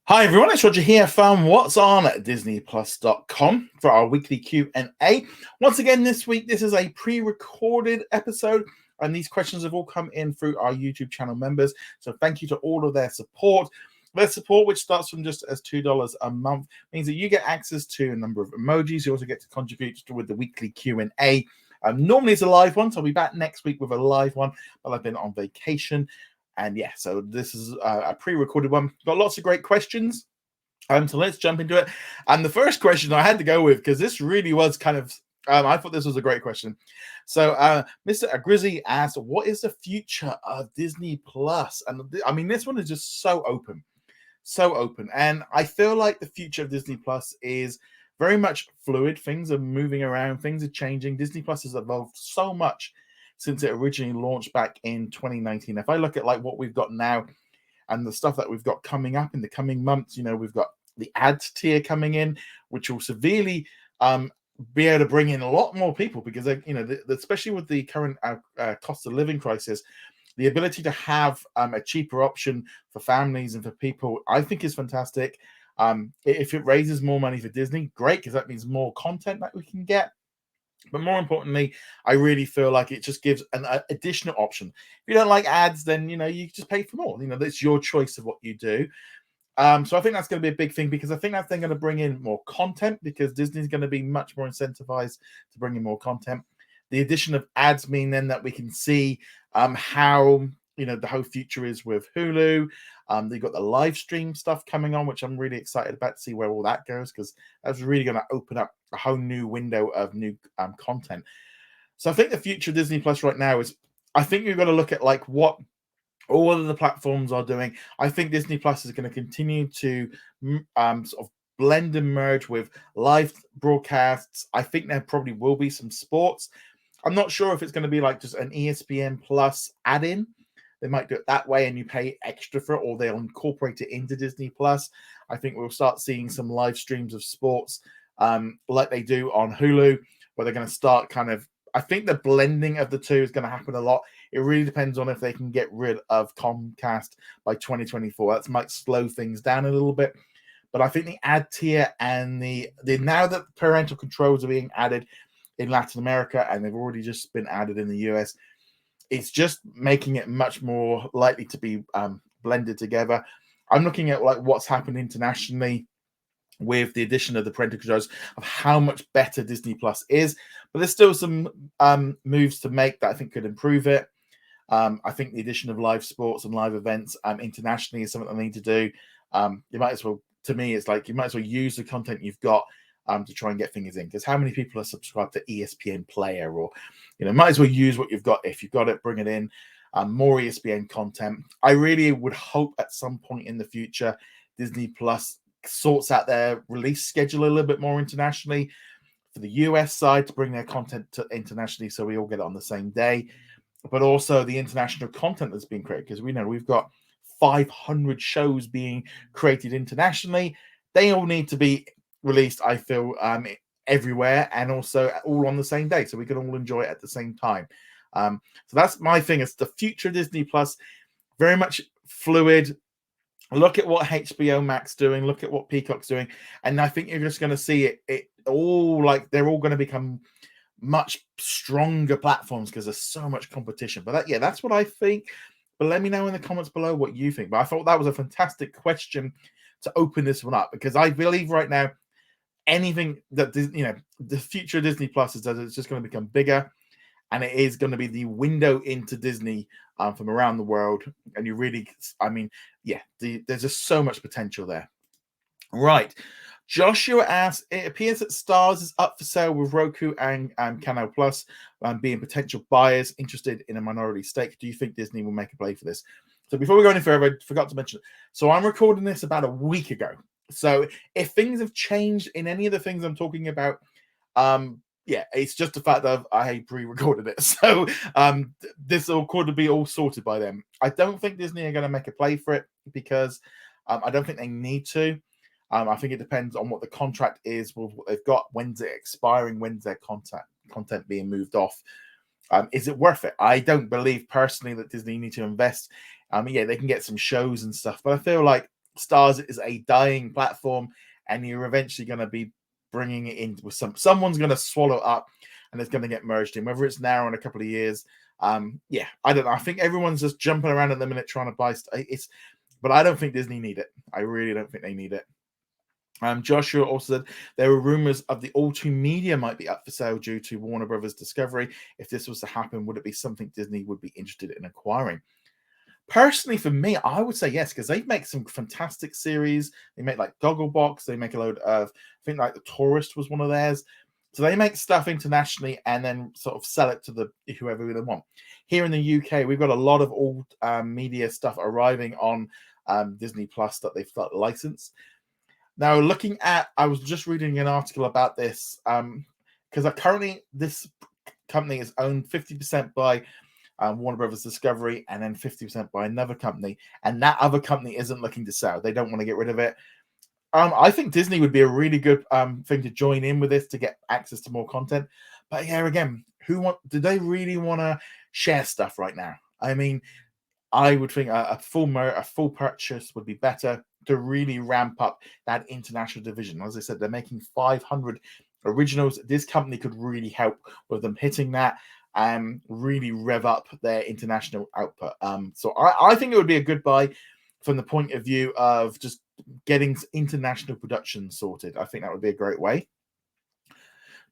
Hi everyone, it's Roger here from What's On at DisneyPlus.com for our weekly Q&A. Once again this week, this is a pre-recorded episode, and these questions have all come in through our YouTube channel members. So thank you to all of their support. Their support, which starts from just as $2 a month, means that you get access to a number of emojis. You also get to contribute with the weekly Q&A. Normally it's a live one, so I'll be back next week with a live one, but I've been on vacation. And yeah, so this is a pre-recorded one. Got lots of great questions. So let's jump into it. And the first question I had to go with, because this really was kind of, I thought this was a great question. So MrAcrizzy asked, what is the future of Disney Plus? And I mean, this one is just so open. So open. And I feel like the future of Disney Plus is very much fluid. Things are moving around. Things are changing. Disney Plus has evolved so much since it originally launched back in 2019. If I look at like what we've got now and the stuff that we've got coming up in the coming months, you know, we've got the ads tier coming in, which will severely be able to bring in a lot more people because, you know, especially with the current cost of living crisis, the ability to have a cheaper option for families and for people, I think is fantastic. If it raises more money for Disney, great, because that means more content that we can get. But more importantly, I really feel like it just gives an additional option. If you don't like ads, then, you know, you just pay for more. You know, that's your choice of what you do. So I think that's going to be a big thing because I think that they're going to bring in more content because Disney's going to be much more incentivized to bring in more content. The addition of ads mean then that we can see how, you know, the whole future is with Hulu. They've got the live stream stuff coming on, which I'm really excited about to see where all that goes because that's really going to open up a whole new window of new content. So I think the future of Disney Plus right now is, I think you've got to look at like what all of the platforms are doing. I think Disney Plus is going to continue to sort of blend and merge with live broadcasts. I think there probably will be some sports. I'm not sure if it's going to be like just an ESPN Plus add-in. They might do it that way and you pay extra for it, or they'll incorporate it into Disney Plus. I think we'll start seeing some live streams of sports like they do on Hulu, where they're going to start kind of, I think the blending of the two is going to happen a lot. It really depends on if they can get rid of Comcast by 2024. That might slow things down a little bit. But I think the ad tier and the now that parental controls are being added in Latin America, and they've already just been added in the US, it's just making it much more likely to be blended together. I'm looking at like what's happened internationally with the addition of the parental controls of how much better Disney Plus is, but there's still some moves to make that I think could improve it. I think the addition of live sports and live events internationally is something they need to do. You might as well, to me, it's like you might as well use the content you've got to try and get things in, because how many people are subscribed to ESPN Player, or, you know, might as well use what you've got. If you've got it, bring it in. More ESPN content. I really would hope at some point in the future Disney Plus sorts out their release schedule a little bit more internationally for the US side to bring their content to internationally so we all get it on the same day, but also the international content that's being created, because we know we've got 500 shows being created internationally. They all need to be released, I feel, everywhere, and also all on the same day so we can all enjoy it at the same time. So that's my thing. It's the future of Disney Plus, very much fluid. Look at what HBO Max doing, look at what Peacock's doing, and I think you're just going to see it all, like they're all going to become much stronger platforms because there's so much competition. But that's what I think. But let me know in the comments below what you think. But I thought that was a fantastic question to open this one up, because I believe right now anything that, you know, the future of Disney Plus is that it's just going to become bigger, and it is going to be the window into Disney from around the world. And you really, I mean, yeah, there's just so much potential there. Right. Joshua asks, it appears that Starz is up for sale with Roku and Canal Plus being potential buyers interested in a minority stake. Do you think Disney will make a play for this? So before we go any further, I forgot to mention, so I'm recording this about a week ago. So if things have changed in any of the things I'm talking about, yeah, it's just the fact that I pre-recorded it. So this will could be all sorted by then. I don't think Disney are going to make a play for it because I don't think they need to. I think it depends on what the contract is with what they've got. When's it expiring? When's their content being moved off? Is it worth it? I don't believe personally that Disney need to invest. Yeah, they can get some shows and stuff, but I feel like Starz is a dying platform, and you're eventually going to be bringing it in with someone's going to swallow it up, and it's going to get merged in, whether it's now or in a couple of years. Yeah, I don't know. I think everyone's just jumping around at the minute trying to buy but I don't think Disney need it. I really don't think they need it. Joshua also said there were rumors of the All2 Media might be up for sale due to Warner Brothers Discovery. If this was to happen, would it be something Disney would be interested in acquiring? Personally, for me, I would say yes, because they make some fantastic series. They make like Gogglebox. They make a load of, I think like The Tourist was one of theirs. So they make stuff internationally and then sort of sell it to whoever they want. Here in the UK, we've got a lot of old media stuff arriving on Disney Plus that they've got licensed. Now, I was just reading an article about this because currently this company is owned 50% by Warner Brothers Discovery and then 50% by another company, and that other company isn't looking to sell. They don't want to get rid of it. I think Disney would be a really good thing to join in with this to get access to more content. But here again, do they really want to share stuff right now? I mean, I would think a full purchase would be better to really ramp up that international division. As I said, they're making 500 originals. This company could really help with them hitting that and really rev up their international output. So I think it would be a good buy from the point of view of just getting international production sorted. I think that would be a great way.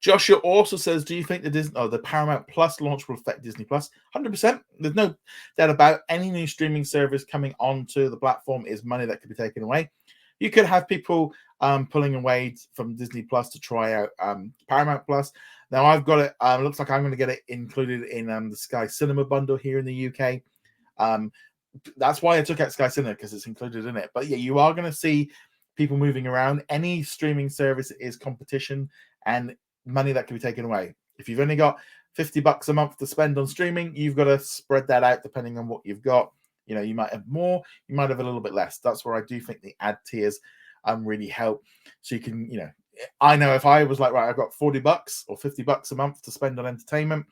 Joshua also says, do you think the Paramount Plus launch will affect Disney Plus? 100%. There's no doubt about any new streaming service coming onto the platform is money that could be taken away. You could have people pulling away from Disney Plus to try out Paramount Plus. Now I've got it. Looks like I'm going to get it included in the Sky Cinema bundle here in the UK. That's why I took out Sky Cinema, because it's included in it. But yeah, you are going to see people moving around. Any streaming service is competition and money that can be taken away. If you've only got $50 a month to spend on streaming, you've got to spread that out depending on what you've got. You know, you might have more, you might have a little bit less. That's where I do think the ad tiers really help. So you can, you know, I know if I was like, right, I've got $40 or $50 a month to spend on entertainment,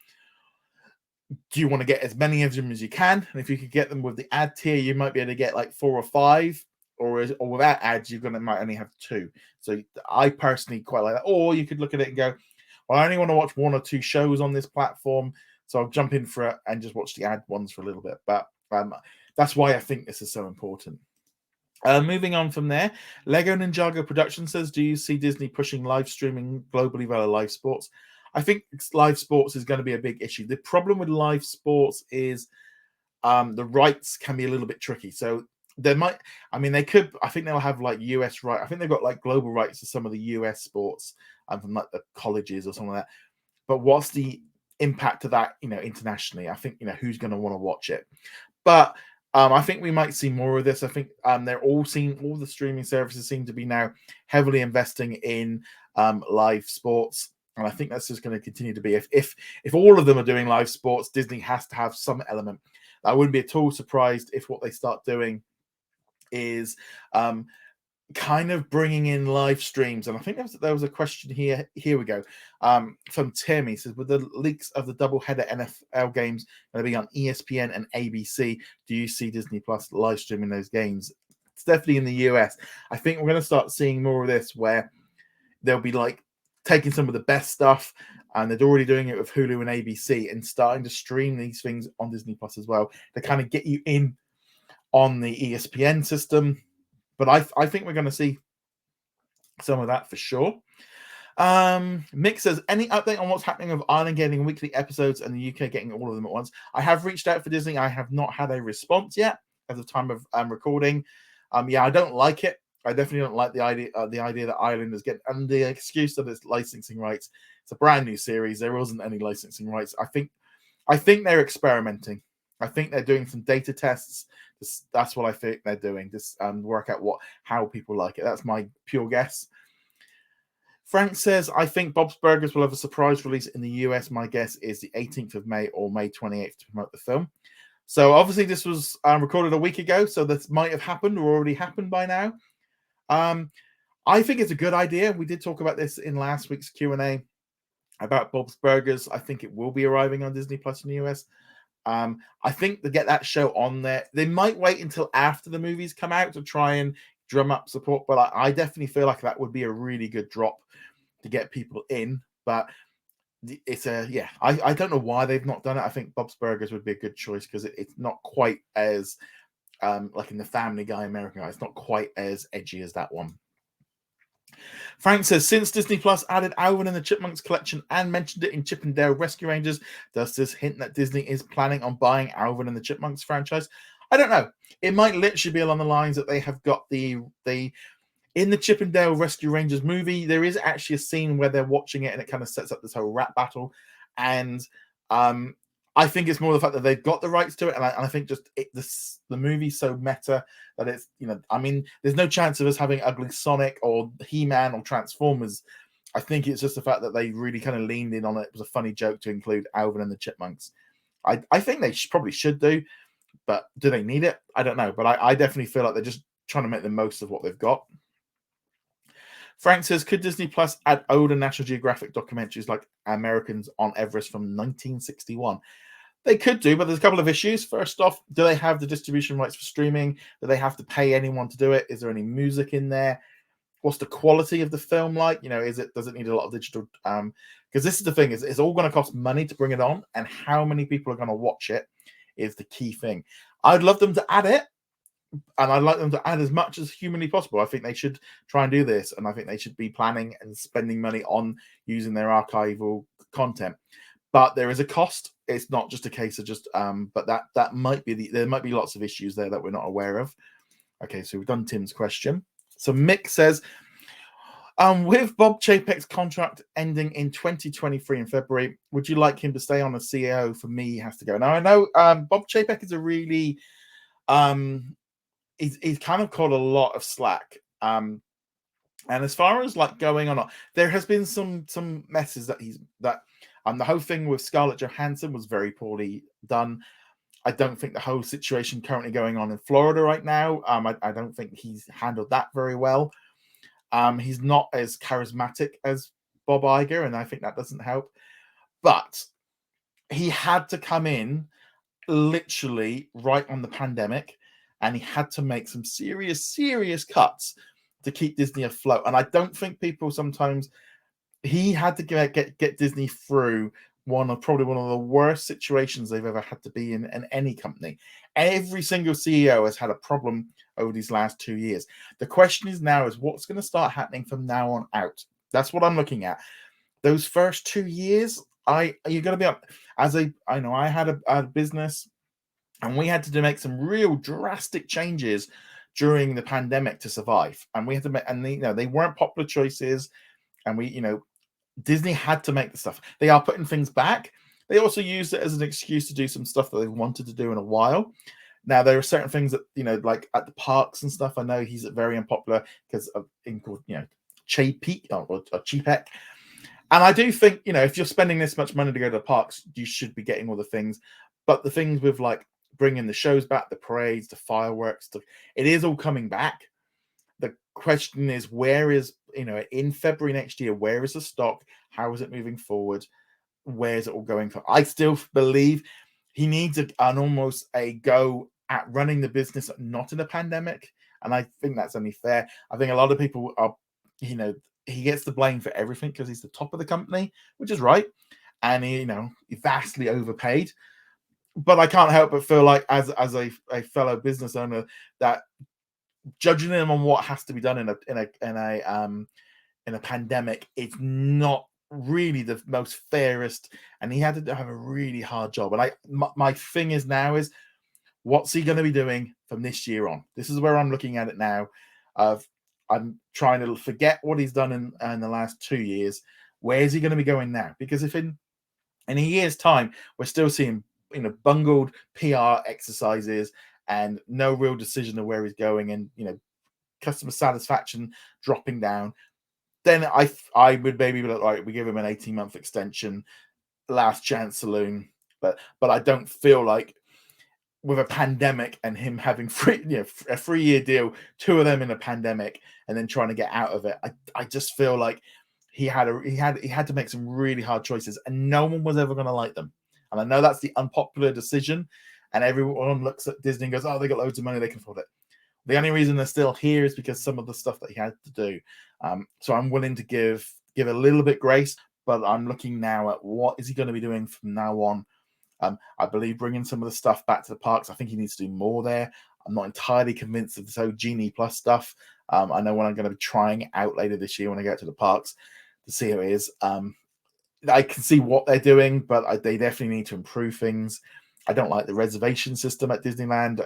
do you want to get as many of them as you can? And if you could get them with the ad tier, you might be able to get like 4 or 5, or without ads, might only have 2. So I personally quite like that. Or you could look at it and go, well, I only want to watch 1 or 2 shows on this platform, so I'll jump in for it and just watch the ad ones for a little bit. But that's why I think this is so important. Moving on from there, Lego Ninjago Production says, do you see Disney pushing live streaming globally via live sports? I think live sports is going to be a big issue. The problem with live sports is the rights can be a little bit tricky. So they could, I think they'll have like US rights. I think they've got like global rights to some of the US sports from like the colleges or something like that. But what's the impact of that, internationally? I think, who's going to want to watch it? But I think we might see more of this. I think all the streaming services seem to be now heavily investing in live sports. And I think that's just going to continue to be. If all of them are doing live sports, Disney has to have some element. I wouldn't be at all surprised if what they start doing is kind of bringing in live streams. And I think there was a question here. Here we go. From Tim. He says, with the leaks of the doubleheader NFL games going to be on ESPN and ABC, do you see Disney Plus live streaming those games? It's definitely in the US. I think we're going to start seeing more of this, where they'll be like taking some of the best stuff, and they're already doing it with Hulu and ABC, and starting to stream these things on Disney Plus as well to kind of get you in on the ESPN system. But I think we're going to see some of that for sure. Mick says, any update on what's happening with Ireland getting weekly episodes and the UK getting all of them at once? I have reached out for Disney. I have not had a response yet at the time of recording. I don't like it. I definitely don't like the idea that Ireland is getting, and the excuse that it's licensing rights. It's a brand new series. There wasn't any licensing rights. I think they're experimenting. I think they're doing some data tests. That's what I think they're doing. Just work out how people like it. That's my pure guess. Frank says, I think Bob's Burgers will have a surprise release in the US. My guess is the 18th of May or May 28th to promote the film. So obviously this was recorded a week ago, so this might have happened or already happened by now. I think it's a good idea. We did talk about this in last week's Q&A about Bob's Burgers. I think it will be arriving on Disney Plus in the US. I think to get that show on there, they might wait until after the movies come out to try and drum up support. But I definitely feel like that would be a really good drop to get people in. But it's I don't know why they've not done it. I think Bob's Burgers would be a good choice because it's not quite as like in the Family Guy American Guy, it's not quite as edgy as that one. Frank says, since Disney Plus added Alvin and the Chipmunks collection and mentioned it in Chip and Dale Rescue Rangers, does this hint that Disney is planning on buying Alvin and the Chipmunks franchise? I don't know. It might literally be along the lines that they have got the in the Chip and Dale Rescue Rangers movie, there is actually a scene where they're watching it and it kind of sets up this whole rap battle. And I think it's more the fact that they've got the rights to it. And I think just the movie's so meta that it's, I mean, there's no chance of us having Ugly Sonic or He-Man or Transformers. I think it's just the fact that they really kind of leaned in on it. It was a funny joke to include Alvin and the Chipmunks. I think they probably should do, but do they need it? I don't know. But I definitely feel like they're just trying to make the most of what they've got. Frank says, could Disney Plus add older National Geographic documentaries like Americans on Everest from 1961? They could do, but there's a couple of issues. First off, do they have the distribution rights for streaming? Do they have to pay anyone to do it? Is there any music in there? What's the quality of the film like? Does it need a lot of digital? Because this is the thing, is it's all going to cost money to bring it on, and how many people are going to watch it is the key thing. I'd love them to add it, and I'd like them to add as much as humanly possible. I think they should try and do this, and I think they should be planning and spending money on using their archival content. But there is a cost. It's not just a case of just, but that might be there might be lots of issues there that we're not aware of. Okay, so we've done Tim's question. So Mick says, with Bob Chapek's contract ending in 2023 in February, would you like him to stay on as CEO? For me, he has to go. Now I know Bob Chapek is a really he's kind of caught a lot of slack. And as far as like going on, there has been some messes that the whole thing with Scarlett Johansson was very poorly done. I don't think the whole situation currently going on in Florida right now, I don't think he's handled that very well. He's not as charismatic as Bob Iger, and I think that doesn't help. But he had to come in literally right on the pandemic, and he had to make some serious cuts to keep Disney afloat. And I don't think people sometimes, he had to get Disney through probably one of the worst situations they've ever had to be in any company. Every single CEO has had a problem over these last 2 years. The question is now is what's going to start happening from now on out. That's what I'm looking at. Those first 2 years, you're going to be up I had a business, and we had to make some real drastic changes during the pandemic to survive. And we had to make, and they weren't popular choices. And Disney had to make the stuff. They are putting things back. They also used it as an excuse to do some stuff that they wanted to do in a while. Now, there are certain things that, like at the parks and stuff, I know he's very unpopular because of Chapek or Chapek. And I do think, if you're spending this much money to go to the parks, you should be getting all the things. But the things with like bringing the shows back, the parades, the fireworks, it is all coming back. The question is, where is, in February next year, where is the stock? How is it moving forward? Where is it all going for? I still believe he needs almost a go at running the business, not in a pandemic. And I think that's only fair. I think a lot of people are, he gets the blame for everything because he's the top of the company, which is right. And he vastly overpaid. But I can't help but feel like as a fellow business owner that judging him on what has to be done in a pandemic, it's not really the most fairest, and he had to have a really hard job. And my thing is now is, what's he going to be doing from this year on? This is where I'm looking at it now. I'm trying to forget what he's done in the last 2 years. Where is he going to be going now? Because if in a year's time we're still seeing bungled PR exercises and no real decision of where he's going, and customer satisfaction dropping down, then I would maybe be like, we give him an 18-month extension, last chance saloon. But I don't feel like with a pandemic and him having a 3-year deal, 2 of them in a pandemic, and then trying to get out of it, I just feel like he had to make some really hard choices, and no one was ever going to like them. And I know that's the unpopular decision, and everyone looks at Disney and goes, oh, they got loads of money, they can afford it. The only reason they're still here is because some of the stuff that he had to do. So I'm willing to give a little bit grace, but I'm looking now at what is he going to be doing from now on. I believe bringing some of the stuff back to the parks. I think he needs to do more there. I'm not entirely convinced of this whole Genie Plus stuff. I know when I'm going to be trying it out later this year when I get to the parks to see how it is. I can see what they're doing, but they definitely need to improve things. I don't like the reservation system at Disneyland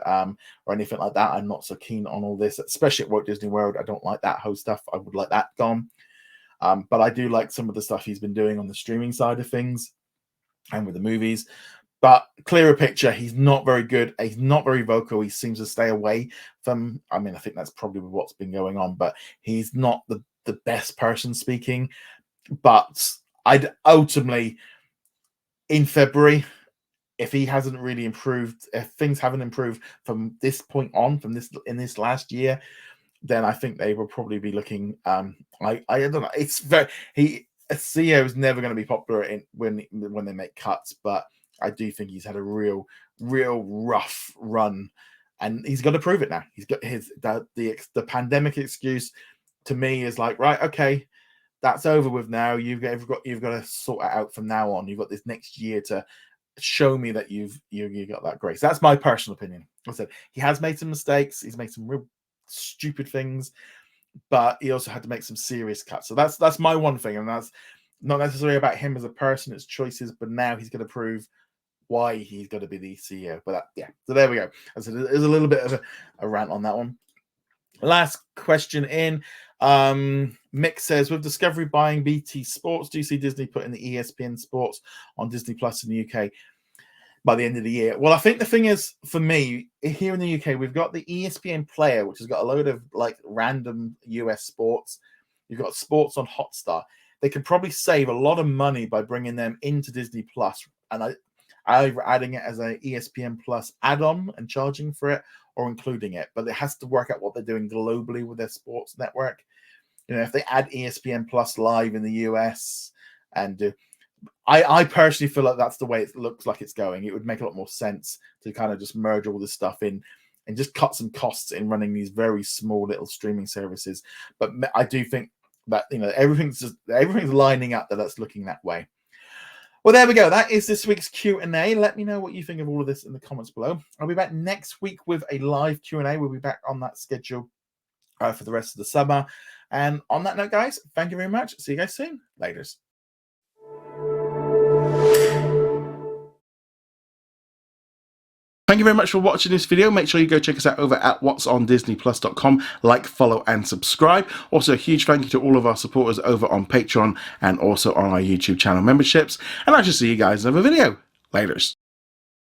or anything like that. I'm not so keen on all this, especially at Walt Disney World. I don't like that whole stuff. I would like that gone. But I do like some of the stuff he's been doing on the streaming side of things and with the movies. But clearer picture, he's not very good. He's not very vocal. He seems to stay away from, I mean, I think that's probably what's been going on, but he's not the best person speaking. But I'd ultimately, in February, if he hasn't really improved, if things haven't improved from this point on, in this last year, then I think they will probably be looking. I don't know. It's very a CEO is never going to be popular when they make cuts, but I do think he's had a real rough run, and he's got to prove it now. He's got the pandemic excuse to me is like, right, okay, that's over with now. You've got to sort it out from now on. You've got this next year to show me that you got that grace. That's my personal opinion. I said he has made some mistakes. He's made some real stupid things, but he also had to make some serious cuts. So that's my one thing, and that's not necessarily about him as a person, it's choices, but now he's going to prove why he's going to be the CEO. But so there we go. So there's a little bit of a rant on that one. Last question in. Mick says, with Discovery buying BT Sports, do you see Disney putting the ESPN Sports on Disney Plus in the UK by the end of the year? Well, I think the thing is, for me, here in the UK, we've got the ESPN Player, which has got a load of like random US sports. You've got sports on Hotstar. They could probably save a lot of money by bringing them into Disney Plus, and either adding it as an ESPN Plus add-on and charging for it, or including it. But it has to work out what they're doing globally with their sports network. You know, if they add ESPN Plus Live in the US, and I personally feel like that's the way it looks like it's going. It would make a lot more sense to kind of just merge all this stuff in and just cut some costs in running these very small little streaming services. But I do think that, you know, everything's lining up that's looking that way. Well, there we go. That is this week's Q&A. Let me know what you think of all of this in the comments below. I'll be back next week with a live Q&A. We'll be back on that schedule for the rest of the summer. And on that note, guys, thank you very much. See you guys soon. Laters. Thank you very much for watching this video. Make sure you go check us out over at whatsondisneyplus.com. Like, follow, and subscribe. Also, a huge thank you to all of our supporters over on Patreon and also on our YouTube channel memberships. And I shall see you guys in another video. Laters.